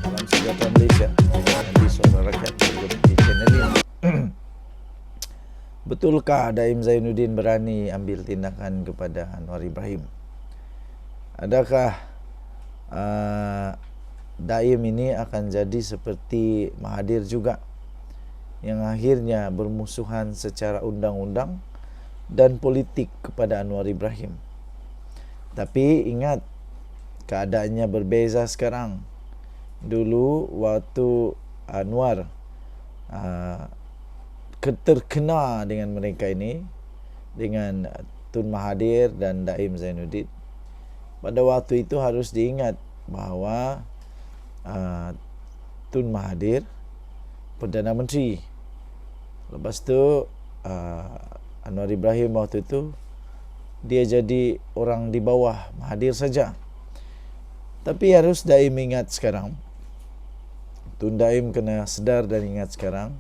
Salam sejahtera Malaysia. Nanti Suara Rakyat di channel ini. Betulkah Daim Zainuddin berani ambil tindakan kepada Anwar Ibrahim? Adakah Daim ini akan jadi seperti Mahathir juga, yang akhirnya bermusuhan secara undang-undang dan politik kepada Anwar Ibrahim? Tapi ingat, keadaannya berbeza sekarang. Dulu waktu Anwar terkena dengan mereka ini, dengan Tun Mahathir dan Daim Zainuddin, pada waktu itu harus diingat bahawa Tun Mahathir Perdana Menteri, lepas tu Anwar Ibrahim waktu itu dia jadi orang di bawah Mahathir saja. Tapi harus Daim ingat sekarang, Tun Daim kena sedar dan ingat sekarang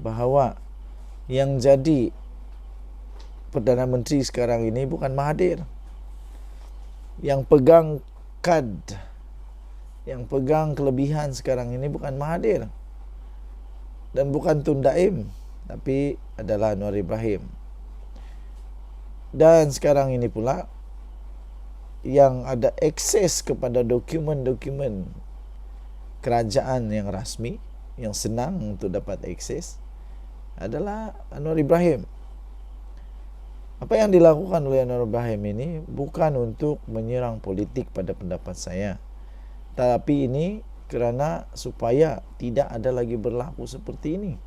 bahawa yang jadi Perdana Menteri sekarang ini bukan Mahathir. Yang pegang kad, yang pegang kelebihan sekarang ini bukan Mahathir dan bukan Tun Daim, tapi adalah Anwar Ibrahim. Dan sekarang ini pula yang ada akses kepada dokumen-dokumen kerajaan yang rasmi, yang senang untuk dapat akses, adalah Anwar Ibrahim. Apa yang dilakukan oleh Anwar Ibrahim ini bukan untuk menyerang politik pada pendapat saya, tapi ini kerana supaya tidak ada lagi berlaku seperti ini.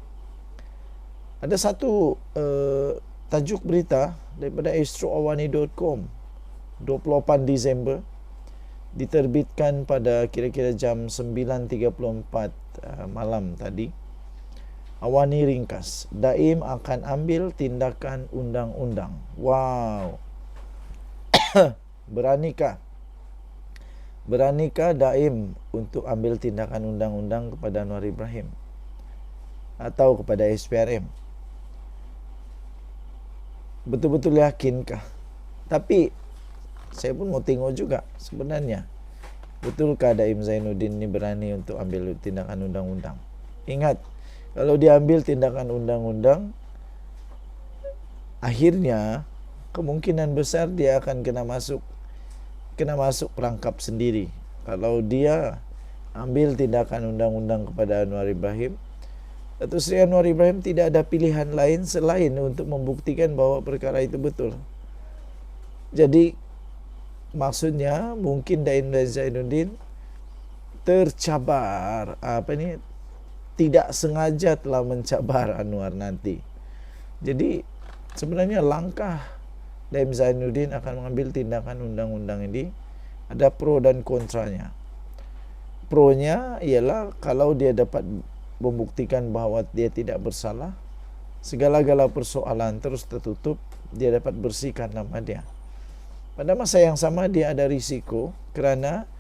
Ada satu tajuk berita daripada astroawani.com 28 Disember, diterbitkan pada kira-kira jam 9.34 malam tadi. Awani ringkas, Daim akan ambil tindakan undang-undang. Wow. Beranikah Daim untuk ambil tindakan undang-undang kepada Anwar Ibrahim atau kepada SPRM? Betul-betul yakinkah? Tapi saya pun mau tengok juga sebenarnya, betulkah Daim Zainuddin ini berani untuk ambil tindakan undang-undang? Ingat, kalau dia ambil tindakan undang-undang, akhirnya kemungkinan besar dia akan kena masuk perangkap sendiri. Kalau dia ambil tindakan undang-undang kepada Anwar Ibrahim, Datuk Seri Anwar Ibrahim tidak ada pilihan lain selain untuk membuktikan bahawa perkara itu betul. Jadi maksudnya mungkin Daim Zainuddin tercabar, tidak sengaja telah mencabar Anwar nanti. Jadi sebenarnya langkah Daim Zainuddin akan mengambil tindakan undang-undang ini ada pro dan kontranya. Pronya ialah kalau dia dapat membuktikan bahawa dia tidak bersalah, segala-gala persoalan terus tertutup, dia dapat bersihkan nama dia. Pada masa yang sama dia ada risiko kerana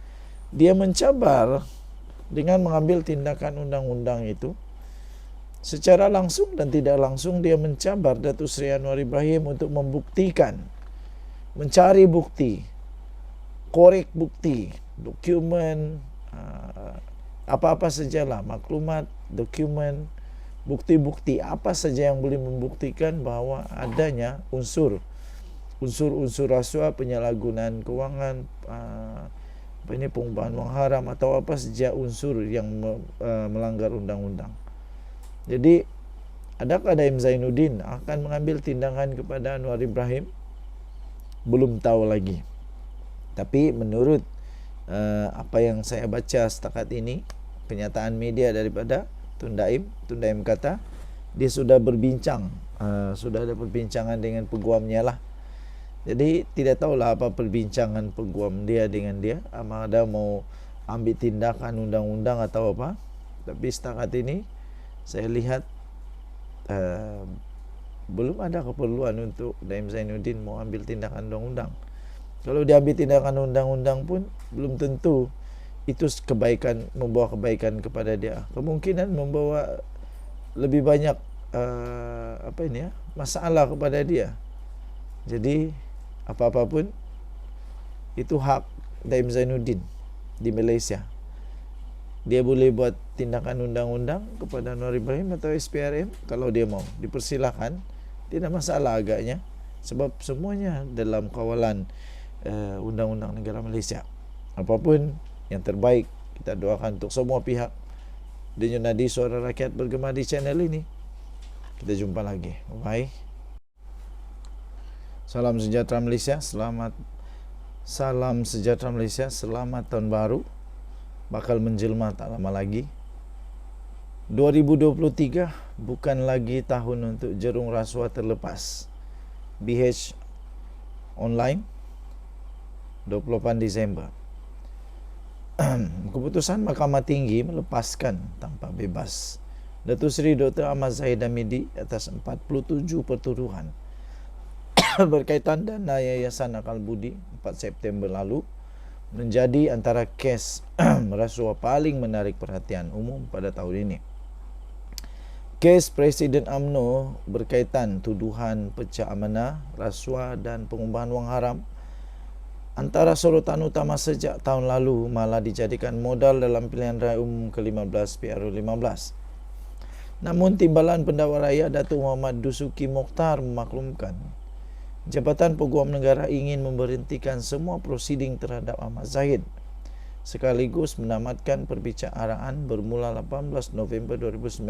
dia mencabar dengan mengambil tindakan undang-undang itu. Secara langsung dan tidak langsung dia mencabar Datuk Seri Anwar Ibrahim untuk membuktikan, mencari bukti, korek bukti, dokumen, apa-apa sajalah, maklumat, dokumen, bukti-bukti apa saja yang boleh membuktikan bahawa adanya unsur rasuah, penyalahgunaan kewangan, pengubahan wang haram atau apa saja unsur yang melanggar undang-undang. Jadi adakah Daim Zainuddin akan mengambil tindakan kepada Anwar Ibrahim? Belum tahu lagi. Tapi menurut apa yang saya baca setakat ini, kenyataan media daripada Tun Daim kata dia sudah berbincang, sudah ada perbincangan dengan peguamnya lah. Jadi tidak tahulah apa perbincangan peguam dia dengan dia, ada mau ambil tindakan undang-undang atau apa. Tapi setakat ini saya lihat belum ada keperluan untuk Daim Zainuddin mau ambil tindakan undang-undang. Kalau dia ambil tindakan undang-undang pun belum tentu itu kebaikan, membawa kebaikan kepada dia. Kemungkinan membawa lebih banyak masalah kepada dia. Jadi apa-apa pun itu hak Daim Zainuddin di Malaysia. Dia boleh buat tindakan undang-undang kepada Anwar Ibrahim atau SPRM kalau dia mau. Dipersilakan, tidak masalah agaknya, sebab semuanya dalam kawalan undang-undang negara Malaysia. Apapun yang terbaik, kita doakan untuk semua pihak. Denyut nadi suara rakyat bergema di channel ini. Kita jumpa lagi. Bye. Salam sejahtera Malaysia. Salam sejahtera Malaysia. Selamat tahun baru. Bakal menjelma tak lama lagi. 2023 bukan lagi tahun untuk jerung rasuah terlepas. BH online 28 Disember. Keputusan Mahkamah Tinggi melepaskan tanpa bebas Datuk Seri Dr. Ahmad Zahid Hamidi atas 47 pertuduhan berkaitan dana Yayasan Akal Budi 4 September lalu menjadi antara kes rasuah paling menarik perhatian umum pada tahun ini. Kes Presiden UMNO berkaitan tuduhan pecah amanah, rasuah dan pengubahan wang haram antara sorotan utama sejak tahun lalu malah dijadikan modal dalam pilihan raya umum ke-15 PRU15. Namun Timbalan Pendakwa Rakyat Datuk Muhammad Dusuki Mokhtar memaklumkan Jabatan Peguam Negara ingin memberhentikan semua prosiding terhadap Ahmad Zahid sekaligus menamatkan perbicaraan bermula 18 November 2019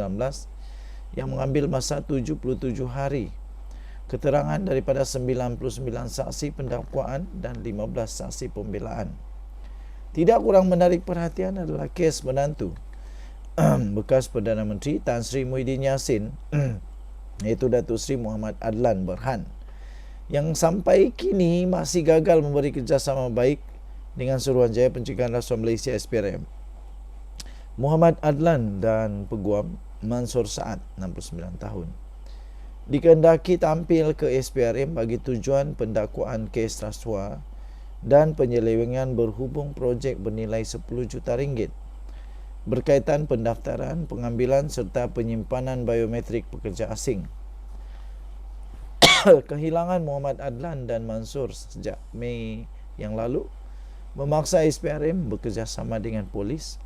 yang mengambil masa 77 hari. Keterangan daripada 99 saksi pendakwaan dan 15 saksi pembelaan. Tidak kurang menarik perhatian adalah kes menantu bekas Perdana Menteri Tan Sri Muhyiddin Yassin iaitu Datuk Sri Muhammad Adlan Berhan yang sampai kini masih gagal memberi kerjasama baik dengan Suruhanjaya Pencegahan Rasuah Malaysia SPRM. Muhammad Adlan dan Peguam Mansur Saad 69 tahun dikehendaki tampil ke SPRM bagi tujuan pendakwaan kes rasuah dan penyelewengan berhubung projek bernilai 10 juta ringgit berkaitan pendaftaran, pengambilan serta penyimpanan biometrik pekerja asing. Kehilangan Muhammad Adlan dan Mansur sejak Mei yang lalu memaksa SPRM bekerjasama dengan polis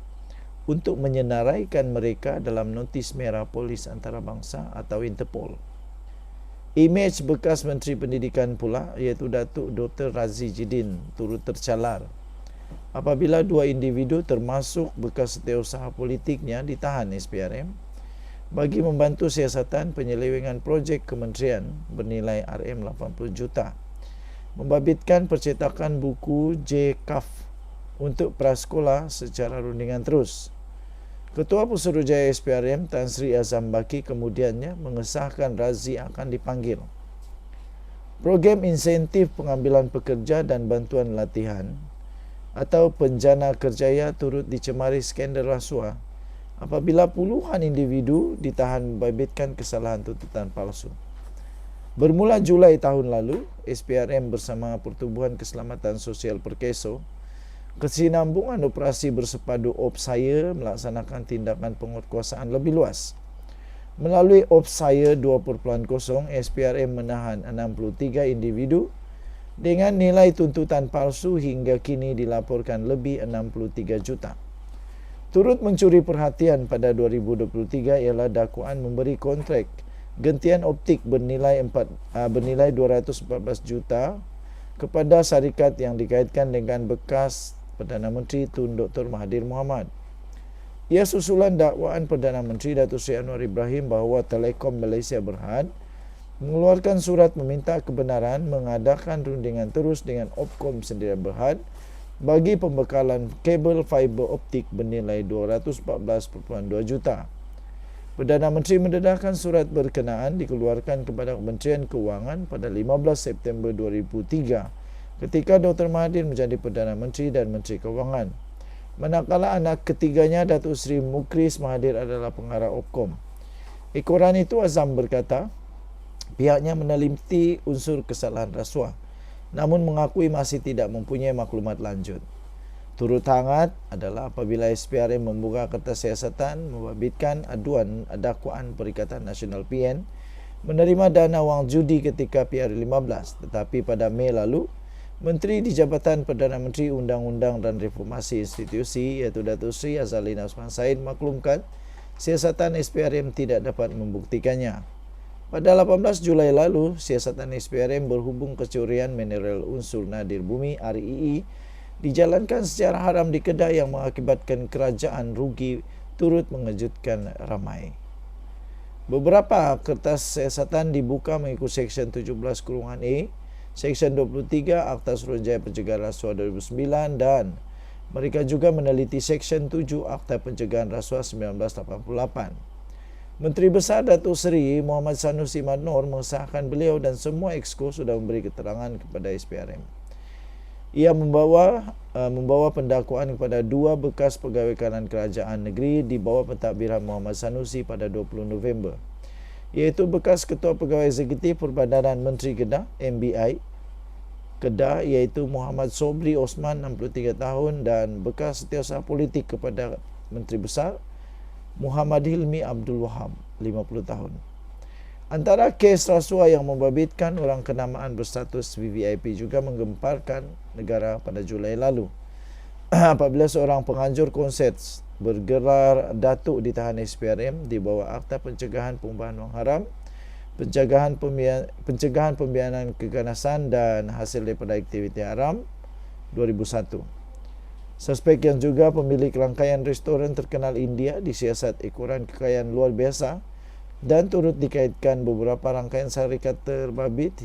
untuk menyenaraikan mereka dalam notis merah polis antarabangsa atau Interpol. Imej bekas Menteri Pendidikan pula iaitu Datuk Dr. Razi Jidin turut tercalar apabila dua individu termasuk bekas setiausaha politiknya ditahan SPRM bagi membantu siasatan penyelewengan projek kementerian bernilai RM80 juta, membabitkan percetakan buku JKAF untuk prasekolah secara rundingan terus. Ketua Pusurujaya SPRM Tan Sri Azam Baki kemudiannya mengesahkan Razi akan dipanggil. Program insentif pengambilan pekerja dan bantuan latihan atau Penjana Kerjaya turut dicemari skandal rasuah apabila puluhan individu ditahan membabitkan kesalahan tuntutan palsu. Bermula Julai tahun lalu, SPRM bersama Pertubuhan Keselamatan Sosial Perkeso kesinambungan operasi bersepadu Opsaya melaksanakan tindakan penguatkuasaan lebih luas. Melalui Opsaya 2.0, SPRM menahan 63 individu dengan nilai tuntutan palsu hingga kini dilaporkan lebih 63 juta. Turut mencuri perhatian pada 2023 ialah dakwaan memberi kontrak gentian optik bernilai 214 juta kepada syarikat yang dikaitkan dengan bekas Perdana Menteri Tun Dr. Mahathir Mohamad. Ia susulan dakwaan Perdana Menteri Datuk Seri Anwar Ibrahim bahawa Telekom Malaysia Berhad mengeluarkan surat meminta kebenaran mengadakan rundingan terus dengan Opkom Sdn Berhad bagi pembekalan kabel fiber optik bernilai 214.2 juta. Perdana Menteri mendedahkan surat berkenaan dikeluarkan kepada Kementerian Keuangan pada 15 September 2003 ketika Dr. Mahathir menjadi Perdana Menteri dan Menteri Keuangan. Manakala anak ketiganya Datuk Seri Mukris Mahathir adalah pengarah Opkom. Ekoran itu Azam berkata, pihaknya meneliti unsur kesalahan rasuah namun mengakui masih tidak mempunyai maklumat lanjut. Turut hangat adalah apabila SPRM membuka kertas siasatan membabitkan aduan dakwaan Perikatan Nasional PN menerima dana wang judi ketika PR15, tetapi pada Mei lalu Menteri di Jabatan Perdana Menteri Undang-Undang dan Reformasi Institusi iaitu Datuk Seri Azalin Osman Said maklumkan siasatan SPRM tidak dapat membuktikannya. Pada 18 Julai lalu, siasatan SPRM berhubung kecurian mineral unsur nadir bumi RII dijalankan secara haram di Kedah yang mengakibatkan kerajaan rugi turut mengejutkan ramai. Beberapa kertas siasatan dibuka mengikut Seksyen 17(A), Seksyen 23 Akta Suruhanjaya Pencegahan Rasuah 2009 dan mereka juga meneliti Seksyen 7 Akta Pencegahan Rasuah 1988. Menteri Besar Datuk Seri Muhammad Sanusi Madnor mengesahkan beliau dan semua exco sudah memberi keterangan kepada SPRM. Ia membawa pendakwaan kepada 2 bekas pegawai kanan kerajaan negeri di bawah pentadbiran Muhammad Sanusi pada 20 November, iaitu bekas Ketua Pegawai Eksekutif Perbadanan Menteri Kedah (MBI) Kedah iaitu Muhammad Sobri Osman 63 tahun dan bekas setiausaha politik kepada Menteri Besar Muhammad Hilmi Abdul Wahab 50 tahun. Antara kes rasuah yang membabitkan orang kenamaan berstatus VVIP juga menggemparkan negara pada Julai lalu. Apabila seorang penganjur konsert bergelar datuk ditahan SPRM di bawah Akta Pencegahan Pengumpulan Wang Haram, Pencegahan Pembianan Keganasan dan Hasil daripada Aktiviti Haram 2001. Suspek yang juga pemilik rangkaian restoran terkenal India disiasat ekoran kekayaan luar biasa dan turut dikaitkan beberapa rangkaian syarikat terbabit,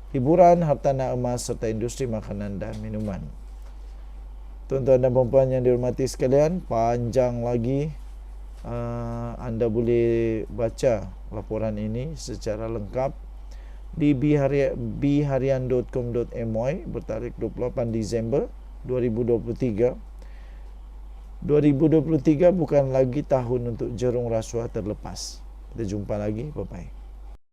hiburan, hartanah emas serta industri makanan dan minuman. Tuan-tuan dan puan-puan yang dihormati sekalian, panjang lagi, anda boleh baca laporan ini secara lengkap di biharian.com.my bertarikh 28 Disember 2023. 2023 bukan lagi tahun untuk jerung rasuah terlepas. Kita jumpa lagi. Bye-bye.